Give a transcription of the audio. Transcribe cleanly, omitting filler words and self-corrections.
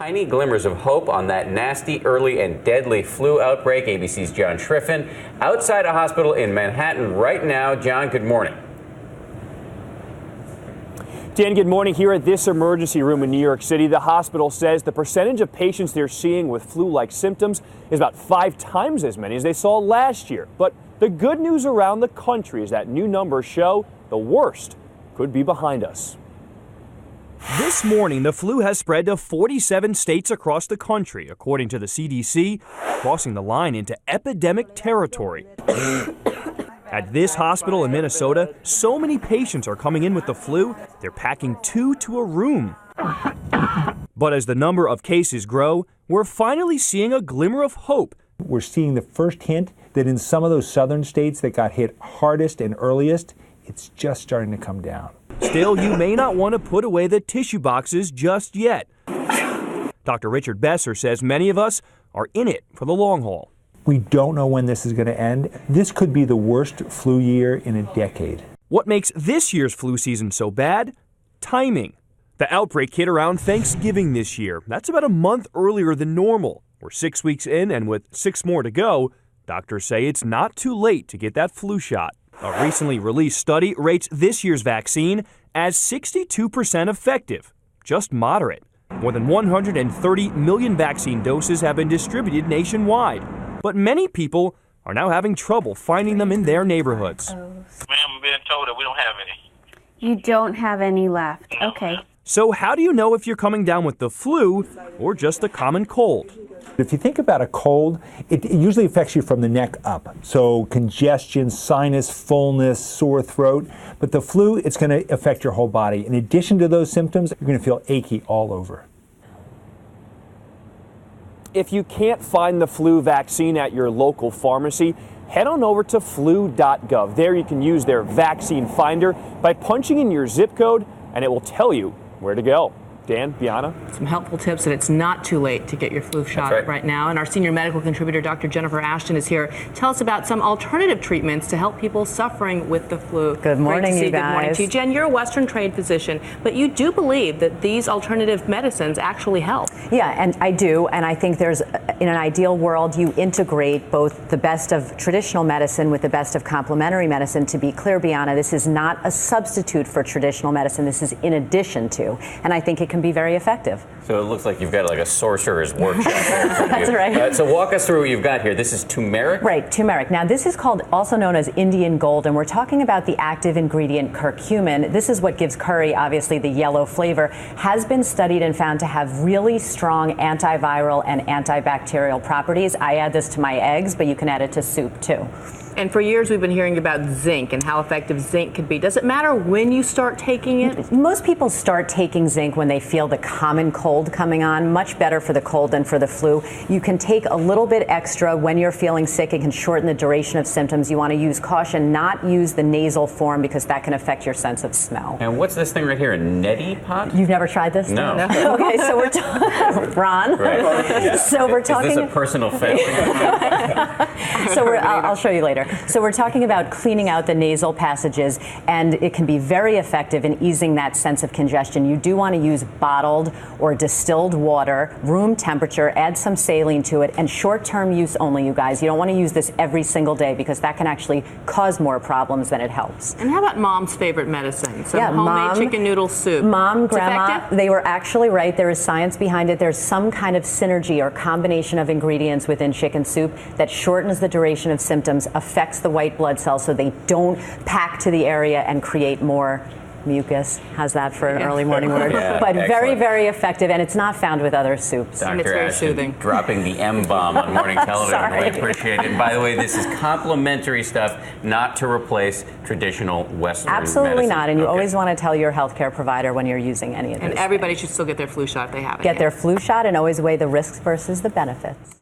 tiny glimmers of hope on that nasty, early, and deadly flu outbreak. ABC's John Schriffen outside a hospital in Manhattan right now. John, good morning. Dan, good morning. Here at this emergency room in New York City, the hospital says the percentage of patients they're seeing with flu-like symptoms is about 5 times as many as they saw last year. But the good news around the country is that new numbers show the worst could be behind us. This morning, the flu has spread to 47 states across the country, according to the CDC, crossing the line into epidemic territory. At this hospital in Minnesota, so many patients are coming in with the flu, they're packing 2 to a room. But as the number of cases grow, we're finally seeing a glimmer of hope. We're seeing the first hint that in some of those southern states that got hit hardest and earliest, it's just starting to come down. Still, you may not want to put away the tissue boxes just yet. Dr. Richard Besser says many of us are in it for the long haul. We don't know when this is going to end. This could be the worst flu year in a decade. What makes this year's flu season so bad? Timing. The outbreak hit around Thanksgiving this year. That's about a month earlier than normal. We're 6 weeks in, and with 6 more to go, doctors say it's not too late to get that flu shot. A recently released study rates this year's vaccine as 62% effective, just moderate. More than 130 million vaccine doses have been distributed nationwide, but many people are now having trouble finding them in their neighborhoods. Ma'am, I'm being told that we don't have any. You don't have any left. No. Okay. So how do you know if you're coming down with the flu or just a common cold? If you think about a cold, it usually affects you from the neck up. So congestion, sinus, fullness, sore throat. But the flu, it's going to affect your whole body. In addition to those symptoms, you're going to feel achy all over. If you can't find the flu vaccine at your local pharmacy, head on over to flu.gov. There you can use their vaccine finder by punching in your zip code, and it will tell you where to go. Dan, Bianna? Some helpful tips that it's not too late to get your flu shot right now. And our senior medical contributor, Dr. Jennifer Ashton, is here. Tell us about some alternative treatments to help people suffering with the flu. Good morning, you guys. Good morning to you. Jen, you're a Western trained physician, but you do believe that these alternative medicines actually help. Yeah, and I do. And I think there's, in an ideal world, you integrate both the best of traditional medicine with the best of complementary medicine. To be clear, Bianna, this is not a substitute for traditional medicine. This is in addition to. And I think it can be very effective. So it looks like you've got like a sorcerer's workshop there. That's right. So walk us through what you've got here. This is turmeric? Right, turmeric. Now this is called, also known as Indian gold, and we're talking about the active ingredient curcumin. This is what gives curry, obviously, the yellow flavor. Has been studied and found to have really strong antiviral and antibacterial properties. I add this to my eggs, but you can add it to soup too. And for years we've been hearing about zinc and how effective zinc could be. Does it matter when you start taking it? Most people start taking zinc when they feel the common cold coming on. Much better for the cold than for the flu. You can take a little bit extra when you're feeling sick. It can shorten the duration of symptoms. You want to use caution, not use the nasal form, because that can affect your sense of smell. And what's this thing right here, a neti pot? You've never tried this? No. Okay, so we're Ron. Right. So we're talking. Is this a personal failure? So I'll show you later. So we're talking about cleaning out the nasal passages, and it can be very effective in easing that sense of congestion. You do want to use bottled or distilled water, room temperature, add some saline to it, and short-term use only, you guys. You don't want to use this every single day because that can actually cause more problems than it helps. And how about mom's favorite medicine? Some Yeah, homemade chicken noodle soup. Mom, It's grandma, effective? they were actually right. There is science behind it. There's some kind of synergy or combination of ingredients within chicken soup that shortens the duration of symptoms, affects the white blood cells so they don't pack to the area and create more mucus. How's that for an early morning word? Yeah, but excellent. very, very effective, and it's not found with other soups. And it's Dr. very Ashton soothing. dropping the M-bomb on morning television. Sorry. We appreciate it. And by the way, this is complimentary stuff, not to replace traditional Western Absolutely medicine. not, and you Okay. always want to tell your healthcare provider when you're using any of these. And everybody should still get their flu shot if they haven't Get yet. their flu shot and always weigh the risks versus the benefits.